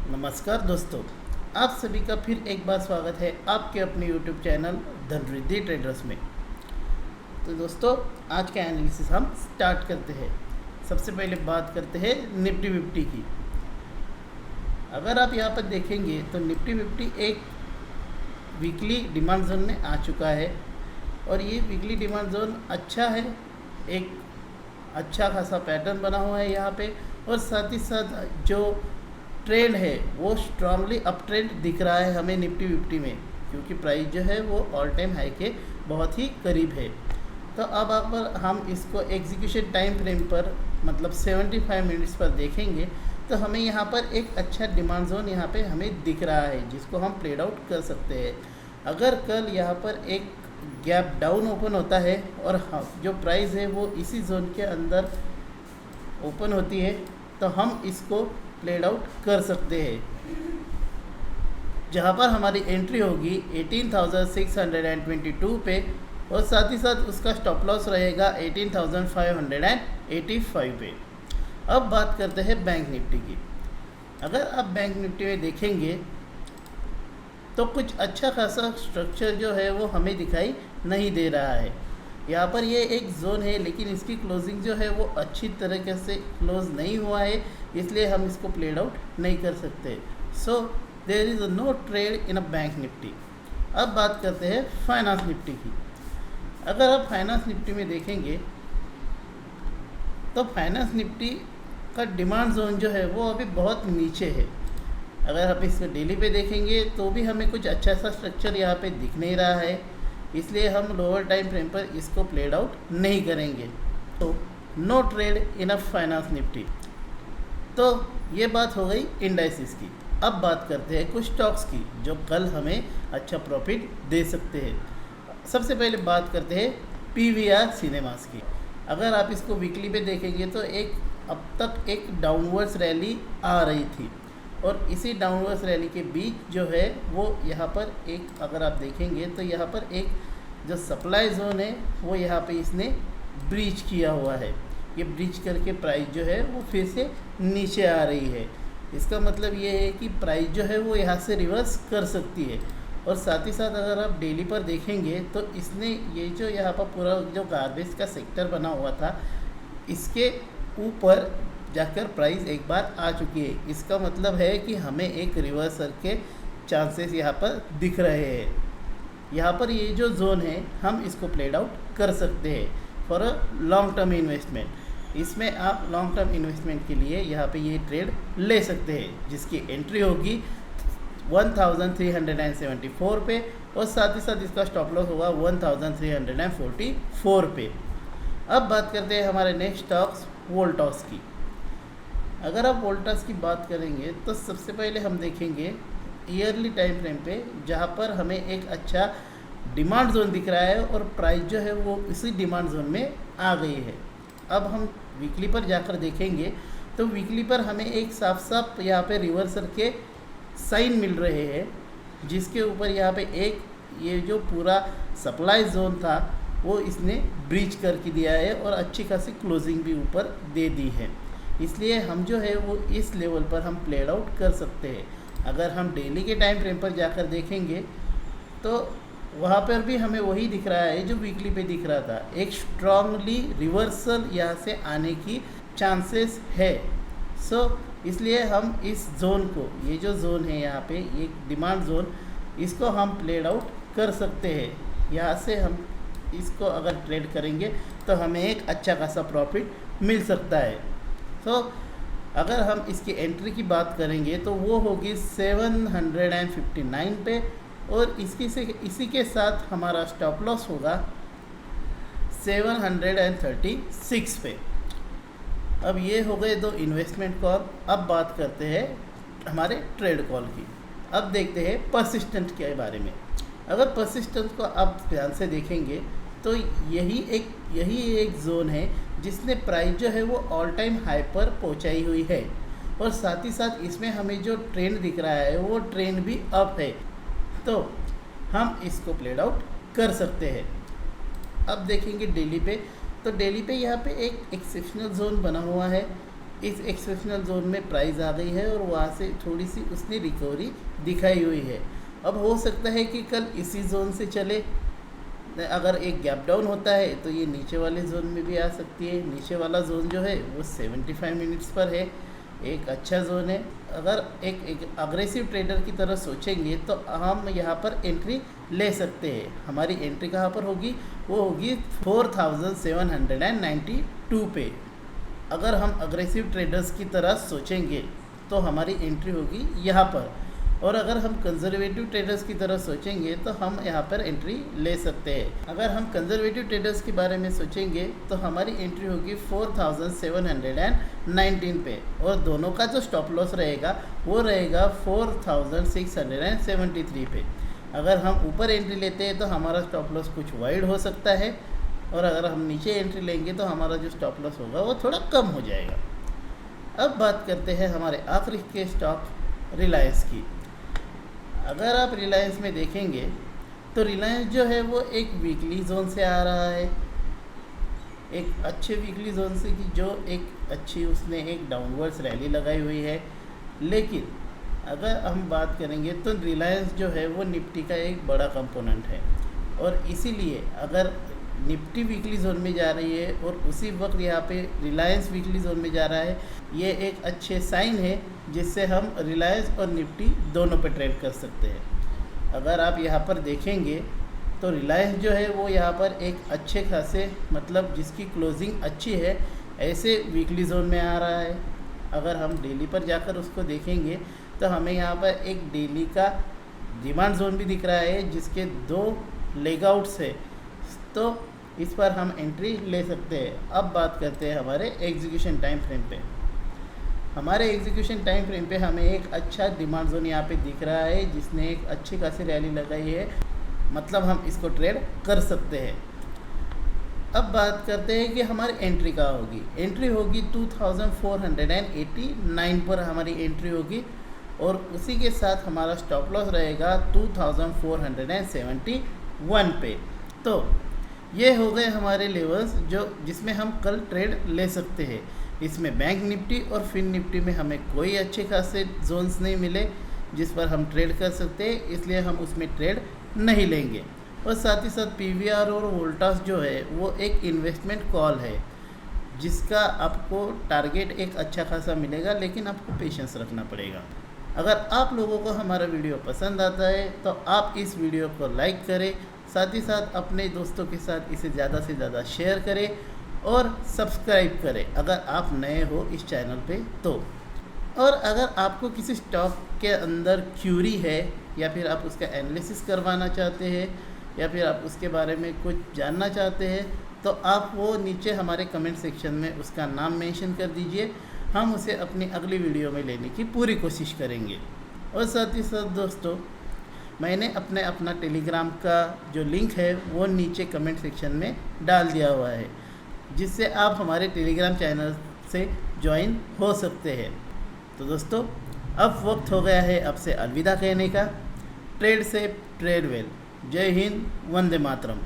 नमस्कार दोस्तों, आप सभी का फिर एक बार स्वागत है आपके अपने YouTube चैनल धनवृद्धि ट्रेडर्स में। तो दोस्तों, आज का एनालिसिस हम स्टार्ट करते हैं। सबसे पहले बात करते हैं निफ्टी 50 की। अगर आप यहाँ पर देखेंगे तो निफ्टी 50 एक वीकली डिमांड जोन में आ चुका है और ये वीकली डिमांड जोन अच्छा है, एक अच्छा खासा पैटर्न बना हुआ है यहाँ पे। और साथ ही साथ जो ट्रेंड है वो स्ट्रांगली अप ट्रेंड दिख रहा है हमें निफ्टी 50 में, क्योंकि प्राइस जो है वो ऑल टाइम हाई के बहुत ही करीब है। तो अब अगर हम इसको एग्जीक्यूशन टाइम फ्रेम पर मतलब 75 मिनट्स पर देखेंगे तो हमें यहाँ पर एक अच्छा डिमांड जोन यहाँ पे हमें दिख रहा है, जिसको हम प्लेड आउट कर सकते हैं। अगर कल यहाँ पर एक गैप डाउन ओपन होता है और जो प्राइस है वो इसी जोन के अंदर ओपन होती है तो हम इसको प्लेड आउट कर सकते हैं, जहाँ पर हमारी एंट्री होगी 18,622 पे और साथ ही साथ उसका स्टॉप लॉस रहेगा 18,585 पे। अब बात करते हैं बैंक निफ्टी की। अगर आप बैंक निफ्टी में देखेंगे तो कुछ अच्छा खासा स्ट्रक्चर जो है वो हमें दिखाई नहीं दे रहा है। यहाँ पर ये एक जोन है, लेकिन इसकी क्लोजिंग जो है वो अच्छी तरीके से क्लोज नहीं हुआ है, इसलिए हम इसको प्लेड आउट नहीं कर सकते। So there is no trade in a Bank Nifty. अब बात करते हैं फाइनेंस निफ्टी की। अगर आप फाइनेंस निफ्टी में देखेंगे तो फाइनेंस निफ्टी का डिमांड जोन जो है वो अभी बहुत नीचे है। अगर आप इसको डेली पे देखेंगे तो भी हमें कुछ अच्छा सा स्ट्रक्चर यहाँ पे दिख नहीं रहा है, इसलिए हम लोअर टाइम फ्रेम पर इसको प्लेड आउट नहीं करेंगे। तो no trade in a finance Nifty. तो ये बात हो गई इंडाइसिस की। अब बात करते हैं कुछ स्टॉक्स की जो कल हमें अच्छा प्रॉफिट दे सकते हैं। सबसे पहले बात करते हैं PVR सिनेमास की। अगर आप इसको वीकली पे देखेंगे तो अब तक एक डाउनवर्ड्स रैली आ रही थी और इसी डाउनवर्ड्स रैली के बीच जो है वो यहाँ पर एक, अगर आप देखेंगे तो यहाँ पर एक जो सप्लाई जोन है वो यहाँ पे इसने ब्रीच किया हुआ है। ये ब्रीच करके प्राइस जो है वो फिर से नीचे आ रही है। इसका मतलब ये है कि प्राइस जो है वो यहाँ से रिवर्स कर सकती है। और साथ ही साथ अगर आप डेली पर देखेंगे तो इसने ये जो यहाँ पर पूरा जो गार्बेज का सेक्टर बना हुआ था, इसके ऊपर जाकर प्राइस एक बार आ चुकी है। इसका मतलब है कि हमें एक रिवर्सल के चांसेस यहाँ पर दिख रहे हैं। यहाँ पर ये जो जोन है हम इसको प्लेड आउट कर सकते हैं for a long term investment. इसमें आप लॉन्ग टर्म इन्वेस्टमेंट के लिए यहाँ पे ये ट्रेड ले सकते हैं, जिसकी एंट्री होगी 1374 पे और साथ ही साथ इसका स्टॉप लॉस होगा 1344 पे। अब बात करते हैं हमारे नेक्स्ट स्टॉक्स वोल्टॉस की। अगर आप वोल्टास की बात करेंगे तो सबसे पहले हम देखेंगे ईयरली टाइम फ्रेम पे, जहाँ पर हमें एक अच्छा डिमांड जोन दिख रहा है और प्राइस जो है वो इसी डिमांड जोन में आ गई है। अब हम वीकली पर जाकर देखेंगे तो वीकली पर हमें एक साफ साफ यहाँ पे रिवर्सल के साइन मिल रहे हैं, जिसके ऊपर यहाँ पे एक ये जो पूरा सप्लाई जोन था वो इसने ब्रीच करके दिया है और अच्छी खासी क्लोजिंग भी ऊपर दे दी है। इसलिए हम जो है वो इस लेवल पर हम प्लेड आउट कर सकते हैं। अगर हम डेली के टाइम फ्रेम पर जाकर देखेंगे तो वहाँ पर भी हमें वही दिख रहा है जो वीकली पे दिख रहा था। एक स्ट्रांगली रिवर्सल यहाँ से आने की चांसेस है। सो इसलिए हम इस जोन को, ये जो जोन है यहाँ पे ये डिमांड जोन, इसको हम प्लेड आउट कर सकते हैं। यहाँ से हम इसको अगर ट्रेड करेंगे तो हमें एक अच्छा खासा प्रॉफिट मिल सकता है। तो अगर हम इसकी एंट्री की बात करेंगे तो वो होगी 759 पे और इसी के साथ हमारा स्टॉप लॉस होगा 736 पे। अब ये हो गए दो इन्वेस्टमेंट कॉल। अब बात करते हैं हमारे ट्रेड कॉल की। अब देखते हैं परसिस्टेंट के बारे में। अगर परसिस्टेंट को आप ध्यान से देखेंगे तो यही एक जोन है जिसने प्राइस जो है वो ऑल टाइम हाई पर पहुंचाई हुई है और साथ ही साथ इसमें हमें जो ट्रेंड दिख रहा है वो ट्रेंड भी अप है। तो हम इसको प्लेड आउट कर सकते हैं। अब देखेंगे डेली पे, तो डेली पे यहाँ पे एक एक्सेप्शनल जोन बना हुआ है इस एक्सेप्शनल जोन में प्राइस आ गई है और वहाँ से थोड़ी सी उसने रिकवरी दिखाई हुई है। अब हो सकता है कि कल इसी जोन से चले, अगर एक गैप डाउन होता है तो ये नीचे वाले जोन में भी आ सकती है। नीचे वाला जोन जो है वो 75 मिनट्स पर है, एक अच्छा जोन है। अगर एक अग्रेसिव ट्रेडर की तरह सोचेंगे तो हम यहाँ पर एंट्री ले सकते हैं। हमारी एंट्री कहाँ पर होगी, वो होगी 4792 पे। अगर हम अग्रेसिव ट्रेडर्स की तरह सोचेंगे तो हमारी एंट्री होगी यहाँ पर, और अगर हम कंजर्वेटिव ट्रेडर्स की तरह सोचेंगे तो हम यहाँ पर एंट्री ले सकते हैं। अगर हम कंजर्वेटिव ट्रेडर्स के बारे में सोचेंगे तो हमारी एंट्री होगी 4719 पे, और दोनों का जो स्टॉप लॉस रहेगा वो रहेगा 4673 पे। अगर हम ऊपर एंट्री लेते हैं तो हमारा स्टॉप लॉस कुछ वाइड हो सकता है, और अगर हम नीचे एंट्री लेंगे तो हमारा जो स्टॉप लॉस होगा वो थोड़ा कम हो जाएगा। अब बात करते हैं हमारे आखिरी के स्टॉक रिलायंस की। अगर आप रिलायंस में देखेंगे तो रिलायंस जो है वो एक वीकली जोन से आ रहा है, एक अच्छे वीकली जोन से, कि जो एक अच्छी उसने एक डाउनवर्ड्स रैली लगाई हुई है। लेकिन अगर हम बात करेंगे तो रिलायंस जो है वो निफ्टी का एक बड़ा कंपोनेंट है, और इसीलिए अगर निफ्टी वीकली जोन में जा रही है और उसी वक्त यहाँ पे रिलायंस वीकली जोन में जा रहा है, ये एक अच्छे साइन है जिससे हम रिलायंस और निफ्टी दोनों पे ट्रेड कर सकते हैं। अगर आप यहाँ पर देखेंगे तो रिलायंस जो है वो यहाँ पर एक अच्छे खासे, मतलब जिसकी क्लोजिंग अच्छी है, ऐसे वीकली जोन में आ रहा है। अगर हम डेली पर जाकर उसको देखेंगे तो हमें यहाँ पर एक डेली का डिमांड जोन भी दिख रहा है जिसके 2 लेग आउट्स है, तो इस पर हम एंट्री ले सकते हैं। अब बात करते हैं हमारे एग्जीक्यूशन टाइम फ्रेम पे। हमारे एग्जीक्यूशन टाइम फ्रेम पे हमें एक अच्छा डिमांड जोन यहाँ पे दिख रहा है जिसने एक अच्छी खासी रैली लगाई है, मतलब हम इसको ट्रेड कर सकते हैं। अब बात करते हैं कि हमारी एंट्री कहाँ होगी। एंट्री होगी 2489 पर हमारी एंट्री होगी, और उसी के साथ हमारा स्टॉप लॉस रहेगा 2471 पे। तो ये हो गए हमारे लेवल्स जिसमें हम कल ट्रेड ले सकते हैं। इसमें बैंक निफ्टी और फिन निफ्टी में हमें कोई अच्छे खासे जोन्स नहीं मिले जिस पर हम ट्रेड कर सकते हैं, इसलिए हम उसमें ट्रेड नहीं लेंगे। और साथ ही साथ पीवीआर और वोल्टास जो है वो एक इन्वेस्टमेंट कॉल है जिसका आपको टारगेट एक अच्छा खासा मिलेगा, लेकिन आपको पेशेंस रखना पड़ेगा। अगर आप लोगों को हमारा वीडियो पसंद आता है तो आप इस वीडियो को लाइक करें, साथ ही साथ अपने दोस्तों के साथ इसे ज़्यादा से ज़्यादा शेयर करें और सब्सक्राइब करें अगर आप नए हो इस चैनल पे तो। और अगर आपको किसी स्टॉक के अंदर क्यूरी है, या फिर आप उसका एनालिसिस करवाना चाहते हैं, या फिर आप उसके बारे में कुछ जानना चाहते हैं, तो आप वो नीचे हमारे कमेंट सेक्शन में उसका नाम मेंशन कर दीजिए। हम उसे अपनी अगली वीडियो में लेने की पूरी कोशिश करेंगे। और साथ ही साथ दोस्तों, मैंने अपना टेलीग्राम का जो लिंक है वो नीचे कमेंट सेक्शन में डाल दिया हुआ है, जिससे आप हमारे टेलीग्राम चैनल से ज्वाइन हो सकते हैं। तो दोस्तों, अब वक्त हो गया है आपसे अलविदा कहने का। ट्रेड से ट्रेड वेल। जय हिंद, वंदे मातरम।